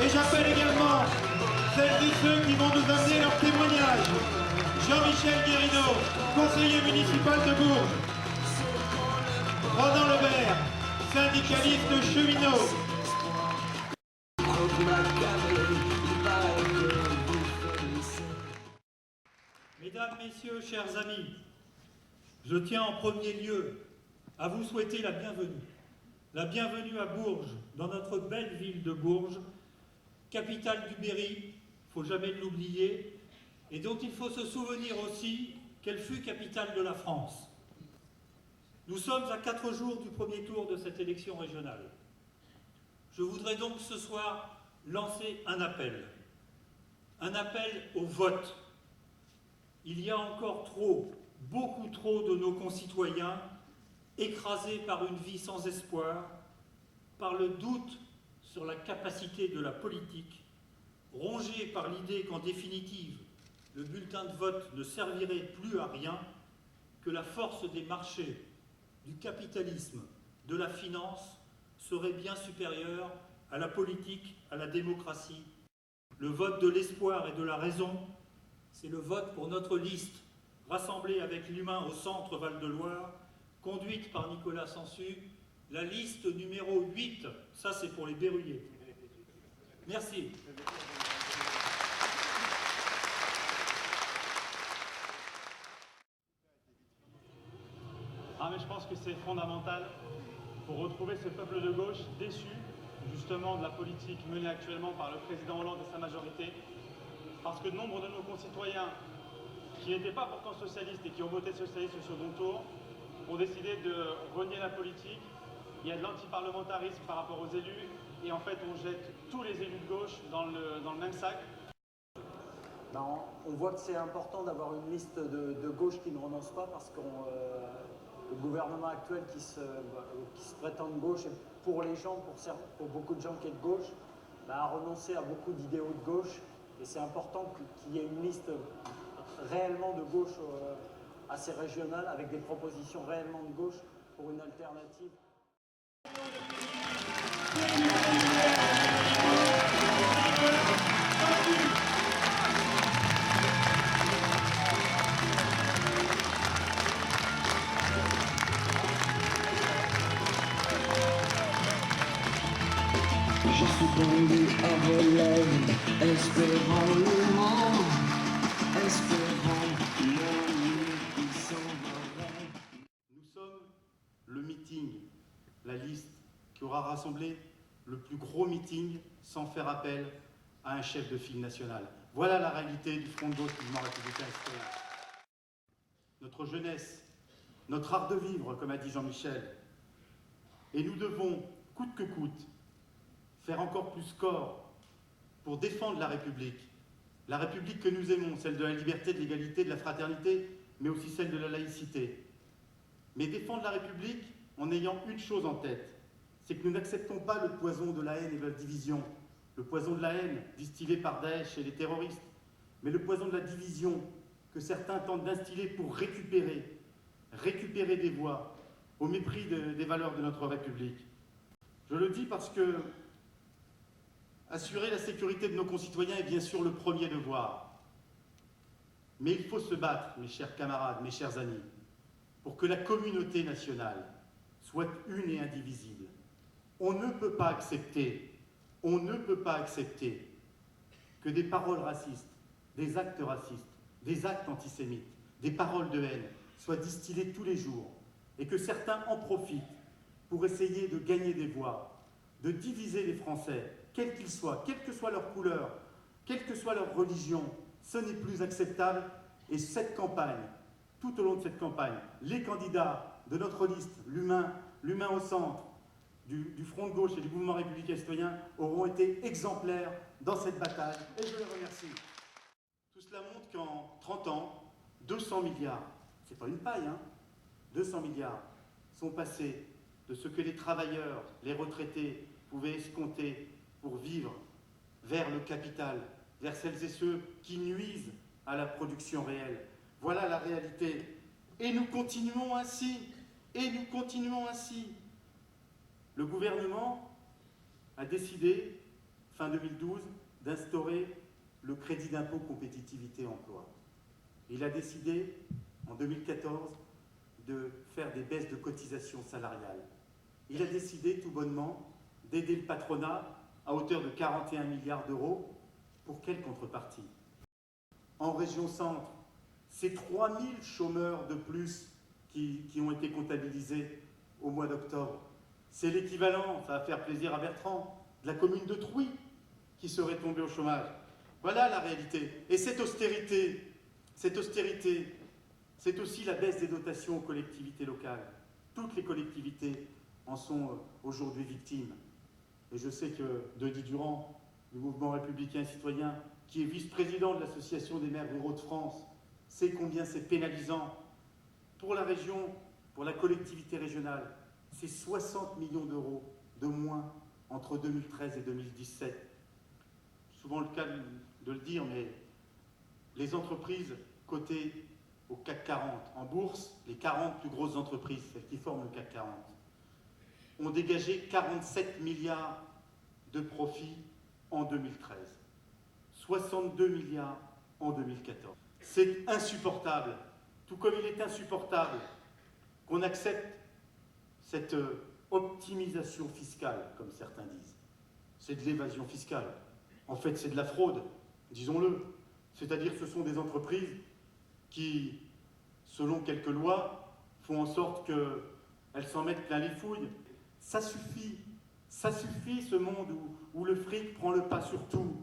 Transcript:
Et j'appelle également celles et ceux qui vont nous amener leur témoignage. Jean-Michel Guérineau, conseiller municipal de Bourges. Ronan Lebert, syndicaliste cheminot. Mesdames, Messieurs, chers amis, je tiens en premier lieu à vous souhaiter la bienvenue. La bienvenue à Bourges, dans notre belle ville de Bourges, capitale du Berry, il ne faut jamais l'oublier, et dont il faut se souvenir aussi qu'elle fut capitale de la France. Nous sommes à 4 jours du premier tour de cette élection régionale. Je voudrais donc ce soir lancer un appel au vote. Il y a encore trop, beaucoup trop de nos concitoyens écrasés par une vie sans espoir, par le doute sur la capacité de la politique, rongés par l'idée qu'en définitive, le bulletin de vote ne servirait plus à rien, que la force des marchés, du capitalisme, de la finance serait bien supérieure à la politique, à la démocratie. Le vote de l'espoir et de la raison, c'est le vote pour notre liste, rassemblée avec l'humain au centre Val-de-Loire, conduite par Nicolas Sansu, la liste numéro 8. Ça, c'est pour les berruyers. Merci. Mais je pense que c'est fondamental pour retrouver ce peuple de gauche déçu, justement, de la politique menée actuellement par le président Hollande et sa majorité, parce que nombre de nos concitoyens qui n'étaient pas pourtant socialistes et qui ont voté socialiste au second tour ont décidé de renier la politique. Il y a de l'antiparlementarisme par rapport aux élus et en fait on jette tous les élus de gauche dans le même sac. On voit que c'est important d'avoir une liste de gauche qui ne renonce pas parce que le gouvernement actuel qui se prétend de gauche et pour les gens, pour beaucoup de gens qui est de gauche, a renoncé à beaucoup d'idéaux de gauche et c'est important qu'il y ait une liste réellement de gauche assez régionale avec des propositions réellement de gauche pour une alternative. Je suis pendu à vos lèvres, espérant le monde, espérant la nuit qui s'en va. Nous sommes le meeting, la liste qui aura rassemblé le plus gros meeting sans faire appel à un chef de file national. Voilà la réalité du Front de gauche mouvement républicain citoyen. Notre jeunesse, notre art de vivre, comme a dit Jean-Michel. Et nous devons, coûte que coûte, faire encore plus corps pour défendre la République que nous aimons, celle de la liberté, de l'égalité, de la fraternité, mais aussi celle de la laïcité. Mais défendre la République en ayant une chose en tête, c'est que nous n'acceptons pas le poison de la haine et de la division, le poison de la haine distillé par Daesh et les terroristes, mais le poison de la division que certains tentent d'instiller pour récupérer des voix au mépris des valeurs de notre République. Je le dis parce que assurer la sécurité de nos concitoyens est bien sûr le premier devoir. Mais il faut se battre, mes chers camarades, mes chers amis, pour que la communauté nationale soit une et indivisible. On ne peut pas accepter que des paroles racistes, des actes antisémites, des paroles de haine soient distillées tous les jours et que certains en profitent pour essayer de gagner des voix, de diviser les Français, quels qu'ils soient, quelle que soit leur couleur, quelle que soit leur religion. Ce n'est plus acceptable et cette campagne tout au long de cette campagne, les candidats de notre liste, l'humain au centre, du Front de gauche et du Mouvement républicain citoyen auront été exemplaires dans cette bataille et je les remercie. Tout cela montre qu'en 30 ans, 200 milliards, c'est pas une paille, 200 milliards sont passés de ce que les travailleurs, les retraités pouvaient escompter pour vivre vers le capital, vers celles et ceux qui nuisent à la production réelle. Voilà la réalité. Et nous continuons ainsi. Et nous continuons ainsi. Le gouvernement a décidé, fin 2012, d'instaurer le crédit d'impôt compétitivité emploi. Il a décidé, en 2014, de faire des baisses de cotisations salariales. Il a décidé, tout bonnement, d'aider le patronat à hauteur de 41 milliards d'euros. Pour quelle contrepartie? En région centre, c'est 3000 chômeurs de plus qui ont été comptabilisés au mois d'octobre. C'est l'équivalent, ça va faire plaisir à Bertrand, de la commune de Trouy qui serait tombée au chômage. Voilà la réalité. Et cette austérité, c'est aussi la baisse des dotations aux collectivités locales. Toutes les collectivités en sont aujourd'hui victimes. Et je sais que Denis Durand, du Mouvement républicain citoyen, qui est vice-président de l'Association des maires ruraux de France, sait combien c'est pénalisant pour la région, pour la collectivité régionale. C'est 60 millions d'euros de moins entre 2013 et 2017. Souvent le cas de le dire, mais les entreprises cotées au CAC 40, en bourse, les 40 plus grosses entreprises, celles qui forment le CAC 40, ont dégagé 47 milliards de profits en 2013, 62 milliards en 2014. C'est insupportable, tout comme il est insupportable qu'on accepte cette optimisation fiscale, comme certains disent. C'est de l'évasion fiscale. En fait, c'est de la fraude, disons-le. C'est-à-dire que ce sont des entreprises qui, selon quelques lois, font en sorte qu'elles s'en mettent plein les fouilles. Ça suffit ce monde où le fric prend le pas sur tout.